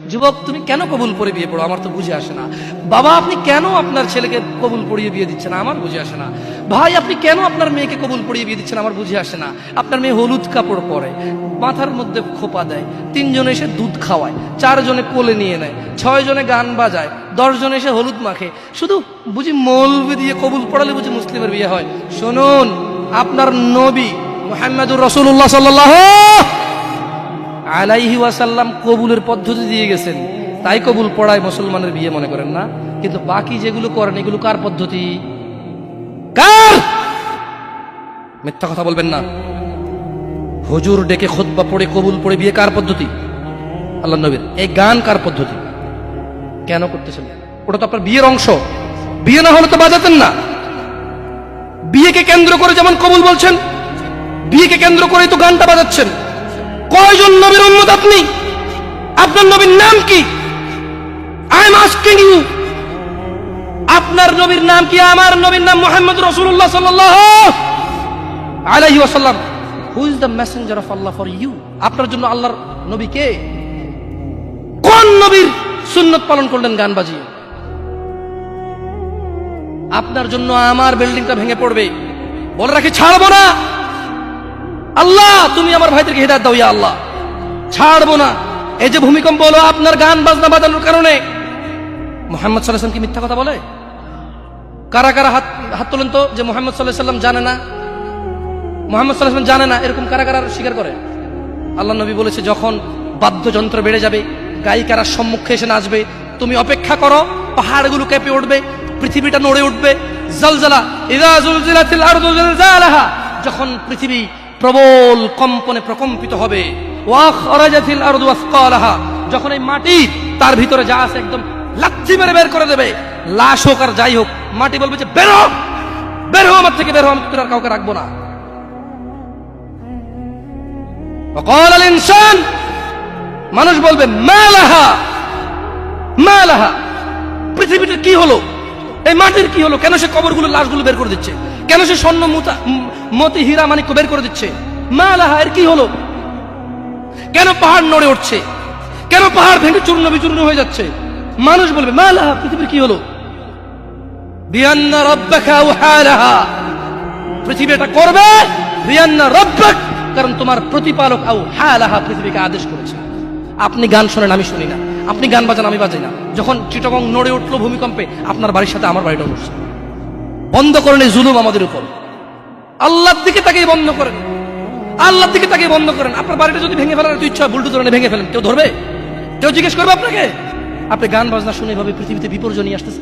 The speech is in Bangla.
যুবক তুমি কেন কবুল পড়ে বিয়ে পড়ো, আমার তো বুঝে আসে না। বাবা আপনি কেন আপনার ছেলেকে কবুল পড়িয়ে বিয়ে দিচ্ছেন, আমার বুঝে আসে না। ভাই আপনি কেন আপনার মেয়েকে কবুল পড়িয়ে বিয়ে দিচ্ছেন, আমার বুঝে আসে না। আপনার মেয়ে হলুদ কাপড় পরে, মাথার মধ্যে খোপা দেয়, 3 জনে এসে দুধ খাওয়ায়, 4 জনে কোলে নিয়ে নেয়, 6 জনে গান বাজায়, 10 জনে এসে হলুদ মাখে, শুধু বুঝি মৌলবি দিয়ে কবুল পড়ালে বুঝি মুসলিমের বিয়ে হয়। শুনুন, আপনার নবী মুহাম্মদুর রাসূলুল্লাহ সাল্লাল্লাহু আলাইহি ওয়াসাল্লাম কবুলের পদ্ধতি দিয়ে গেছেন, তাই কবুল পড়ায় মুসলমানের বিয়ে মনে করেন না। কিন্তু বাকি যেগুলো করেন এগুলো কার পদ্ধতি? কার? মিথ্যা কথা বলবেন না। হুজুর ডেকে খুতবা পড়ে কবুল পড়ে বিয়ে কার পদ্ধতি? আল্লাহ নবীর। এই গান কার পদ্ধতি? কেন করতেছেন? ওটা তো আপনার বিয়ের অংশ, বিয়ে না হলে তো বাজাতেন না। বিয়েকে কেন্দ্র করে যেমন কবুল বলছেন, বিয়েকে কেন্দ্র করেই তো গানটা বাজাচ্ছেন। কয়জন নবীর উম্মত আপনি? আপনার নবীর নাম কি? আই এম আস্কিং ইউ, আপনার নবীর নাম কি? আমার নবীর নাম মুহাম্মদ রাসূলুল্লাহ সাল্লাল্লাহু আলাইহি ওয়াসাল্লাম। Who is the messenger of Allah for you? আপনার জন্য আল্লাহর নবী কে? কোন নবীর সুন্নত পালন করলেন গান বাজিয়ে? আপনার জন্য আমার বিল্ডিংটা ভেঙে পড়বে, বলে রাখি ছাড়বো না। আল্লাহ তুমি আমার ভাইদেরকে হিদায়াত দাও, ইয়া আল্লাহ, ছাড়বো না। এই যে ভূমিকম্প হলো আপনার গান বাজনা বাজানোর কারণে। মুহাম্মদ সাল্লাল্লাহু আলাইহি ওয়াসাল্লাম কি মিথ্যা কথা বলে? কারা কারা হাত তোলেন তো যে মুহাম্মদ সাল্লাল্লাহু আলাইহি ওয়াসাল্লাম জানে না, মুহাম্মদ সাল্লাল্লাহু আলাইহি ওয়াসাল্লাম জানে না, এরকম কারা কারা স্বীকার করে? আল্লাহ নবী বলেছে যখন বাদ্যযন্ত্র বেড়ে যাবে, গায়িকারা সম্মুখে এসে নাচবে, তুমি অপেক্ষা করো, পাহাড়গুলো কেঁপে উঠবে, পৃথিবীটা নড়ে উঠবে। জালজালা ইযা যুলজিলাতিল আরদু জিলজালাহা, যখন পৃথিবী প্রবল কম্পনে প্রকম্পিত হবে। ওয়া খরাজাতিল আরদু আসকালাহা, যখন এই মাটি তার ভিতরে যা আছে একদম লাথি মেরে বের করে দেবে, লাশ হোক আর যাই হোক, মাটি বলবে যে বের হও, বের হও আমার থেকে, বের হও, আমি তোর আর কাউকে রাখবো না। ওয়াকাল আল ইনসান, মানুষ বলবে মা লাহা মা লাহা, পৃথিবীটা কি হলো, এই মাটির কি হলো, কেন সে কবরগুলো লাশগুলো বের করে দিচ্ছে, কেন সে স্বর্ণ মতি হীরা মানিক্য বের করে দিচ্ছে, মা লাহা, এর কি হলো, কেন পাহাড় নড়ে উঠছে, কেন পাহাড় ভেঙে চূর্ণ বিচূর্ণ হয়ে যাচ্ছে? মানুষ বলবে মা লাহা, পৃথিবীর কি হলো? বিআন্না রাব্বাকা আওহালাহা, পৃথিবী এটা করবে, বিআন্না রাব্বাক, কারণ তোমার প্রতিপালক আওহালাহা পৃথিবীকে আদেশ করেছে। আপনি গান শোনেন, আমি শুনি না, আপনি গান বাজান, আমি বাজাই না। যখন চিটাগং নড়ে উঠলো ভূমিকম্পে, আপনার বাড়ির সাথে আমার বাড়িটা উঠছে। বন্ধ করেন এই জুলুম আমাদের উপর। আল্লাহর দিকে তাকিয়ে বন্ধ করেন, আল্লাহর দিকে তাকিয়ে বন্ধ করেন। আপনার বাড়িটা যদি ভেঙে ফেলার তো ইচ্ছা, বুলডোজারে ভেঙে ফেলেন, কেউ ধরবে? কেউ জিজ্ঞেস করবে আপনাকে? আপনি গান বাজনা শুনে ভাবে পৃথিবীতে বিপর্যয় নিয়ে আসতেছে।